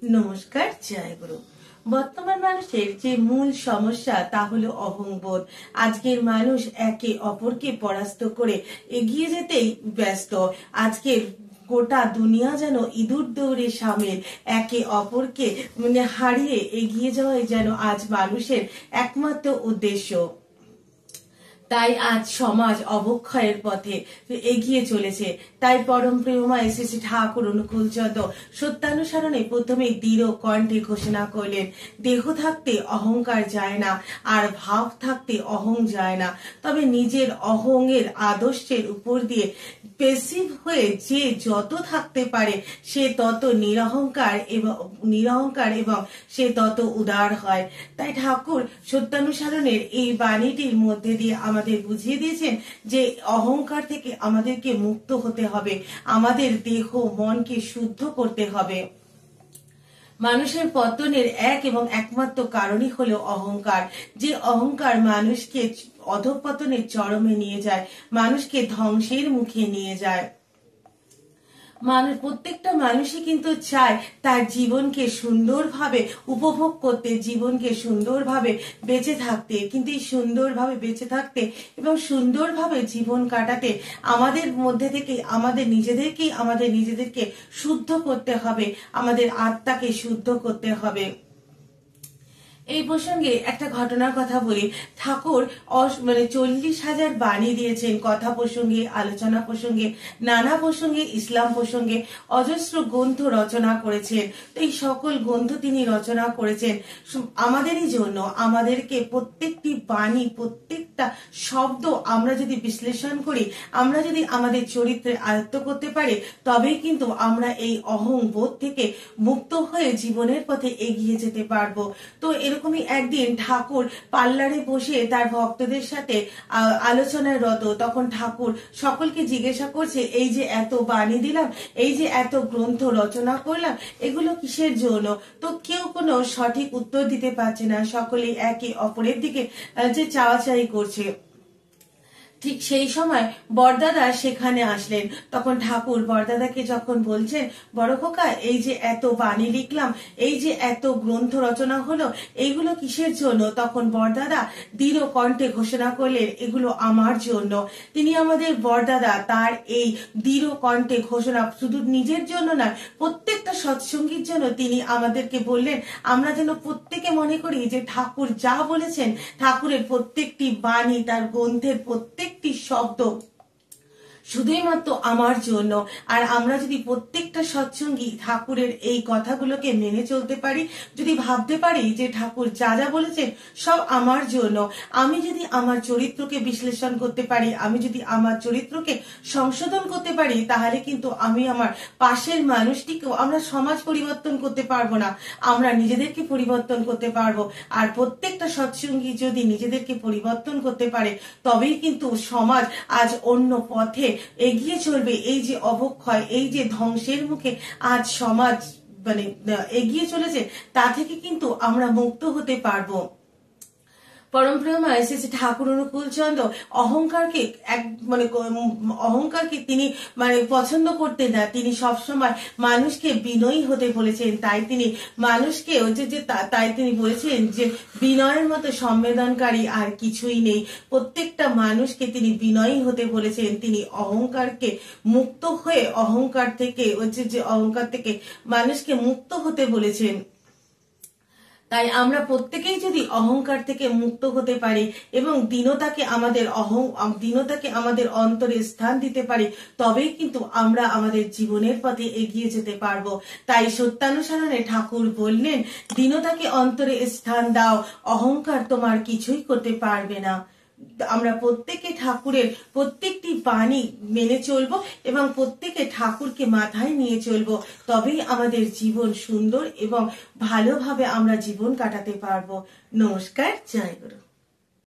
নমস্কার, জয় গুরু। বর্তমান মানুষের যে মূল সমস্যা তা হলো অহংবোধ। আজকের মানুষ একে অপরকে পরাস্ত করে এগিয়ে যেতেই ব্যস্ত। আজকের গোটা দুনিয়া যেন ইঁদুর দৌড়ে সামিল। একে অপরকে হারিয়ে এগিয়ে যাওয়াই যেন আজ মানুষের একমাত্র উদ্দেশ্য। তাই আজ সমাজ অবক্ষয়ের পথে এগিয়ে চলেছে। তাই পরম প্রেমময় শ্রী শ্রী ঠাকুর অনুকূলচন্দ্র সত্যানুসরণে প্রথমে দৃঢ় কণ্ঠে ঘোষণা করলেন, দেহ থাকতে অহংকার যায় না, আর ভাব থাকতে অহং যায় না। তবে নিজের অহংয়ের আদর্শের উপর দিয়ে পেসিভ হয়ে যে যত থাকতে পারে সে তত নিরহংকার এবং সে তত উদার হয়। তাই ঠাকুর সত্যানুসরণের এই বাণীটির মধ্যে দিয়ে আমাদের বুঝিয়ে দিয়েছেন যে অহংকার থেকে আমাদেরকে মুক্ত হতে হবে, আমাদের দেহ মনকে শুদ্ধ করতে হবে। মানুষের পতনের এক এবং একমাত্র কারণই হলো অহংকার। যে অহংকার মানুষকে অধঃপতনের চরমে নিয়ে যায়, মানুষকে ধ্বংসের মুখে নিয়ে যায়। প্রত্যেকটা মানুষই কিন্তু চায় তার জীবনকে সুন্দরভাবে উপভোগ করতে, জীবনকে সুন্দরভাবে বেঁচে থাকতে। কিন্তু এই সুন্দরভাবে বেঁচে থাকতে এবং সুন্দরভাবে জীবন কাটাতে আমাদের মধ্যে থেকে আমাদের নিজেদেরকে শুদ্ধ করতে হবে, আমাদের আত্মাকে শুদ্ধ করতে হবে। এই প্রসঙ্গে একটা ঘটনার কথা বলি। ঠাকুর 40,000 বাণী দিয়েছেন, কথা প্রসঙ্গে, আলোচনা প্রসঙ্গে, নানা প্রসঙ্গে, ইসলাম প্রসঙ্গে অজস্র গ্রন্থ রচনা করেছেন। তো এই সকল গ্রন্থ তিনি রচনা করেছেন আমাদেরই জন্য। আমাদেরকে প্রত্যেকটি বাণী, প্রত্যেকটা শব্দ আমরা যদি বিশ্লেষণ করি, আমরা যদি আমাদের চরিত্রে আয়ত্ত করতে পারি, তবেই কিন্তু আমরা এই অহংবোধ থেকে মুক্ত হয়ে জীবনের পথে এগিয়ে যেতে পারবো। তো এরকমই একদিন ঠাকুর পার্লারে বসে তার ভক্তদের সাথে আলোচনায় রত। তখন ঠাকুর সকলকে জিজ্ঞাসা করছে, এই যে এত বাণী দিলাম, এই যে এত গ্রন্থ রচনা করলাম, এগুলো কিসের জন্য? তো কেউ কোনো সঠিক উত্তর দিতে পারছে না, সকলেই একে অপরের দিকে যে চাওয়াচাই করছে। ঠিক সেই সময় বরদাদা সেখানে আসলেন। তখন ঠাকুর বরদাদাকে যখন বলছেন, বড় খোকা, এই যে এত বাণী লিখলাম, এই যে এত গ্রন্থ রচনা হলো, এইগুলো কিসের জন্য? তখন বরদাদা দৃঢ় কণ্ঠে ঘোষণা করলেন, এগুলো আমার জন্য। তিনি আমাদের বরদাদা, তার এই দৃঢ় কণ্ঠে ঘোষণা শুধু নিজের জন্য না, প্রত্যেকটা সৎসঙ্গীর জন্য তিনি আমাদেরকে বললেন, আমরা যেন প্রত্যেকে মনে করি যে ঠাকুর যা বলেছেন, ঠাকুরের প্রত্যেকটি বাণী, তার গ্রন্থের প্রত্যেকটি শব্দ শুধুই মাত্র আমার জন্য। আর আমরা যদি প্রত্যেকটা সৎসঙ্গী ঠাকুরের এই কথাগুলোকে মেনে চলতে পারি, যদি ভাবতে পারি যে ঠাকুর যা যা বলেছেন সব আমার জন্য, আমি যদি আমার চরিত্রকে বিশ্লেষণ করতে পারি, আমি যদি আমার চরিত্রকে সংশোধন করতে পারি, তাহলে কিন্তু আমি আমার পাশের মানুষটিকেও, আমরা সমাজ পরিবর্তন করতে পারবো না, আমরা নিজেদেরকে পরিবর্তন করতে পারবো। আর প্রত্যেকটা সৎসঙ্গী যদি নিজেদেরকে পরিবর্তন করতে পারে, তবেই কিন্তু সমাজ আজ অন্য পথে এগিয়ে চলবে। এই যে অবক্ষয়, এই যে ধ্বংসের মুখে আজ সমাজ এগিয়ে চলেছে, তা থেকে কিন্তু আমরা মুক্ত হতে পারবো। পরম প্রেমময় শ্রী শ্রী ঠাকুর অনুকূলচন্দ্র অহংকারকে তিনি পছন্দ করতেন না। তিনি সবসময় মানুষকে বিনয়ী হতে বলেছেন। তাই তিনি মানুষকে তাই তিনি বলেছেন যে বিনয়ের মতো সংবেদনকারী আর কিছুই নেই। প্রত্যেকটা মানুষকে তিনি বিনয়ী হতে বলেছেন। তিনি অহংকারকে মুক্ত হয়ে অহংকার থেকে মানুষকে মুক্ত হতে বলেছেন। তাই আমরা প্রত্যেকেই যদি অহংকার থেকে মুক্ত হতে পারি এবং দীনতাকে আমাদের অন্তরে স্থান দিতে পারি, তবেই কিন্তু আমরা আমাদের জীবনের পথে এগিয়ে যেতে পারবো। তাই সত্যানুসরণে ঠাকুর বললেন, দীনতাকে অন্তরে স্থান দাও, অহংকার তোমার কিছুই করতে পারবে না। আমরা প্রত্যেকে ঠাকুরের প্রত্যেকটি বাণী মেনে চলবো এবং প্রত্যেকে ঠাকুরকে মাথায় নিয়ে চলবো, তবেই আমাদের জীবন সুন্দর এবং ভালোভাবে আমরা জীবন কাটাতে পারবো। নমস্কার, জয় গুরু।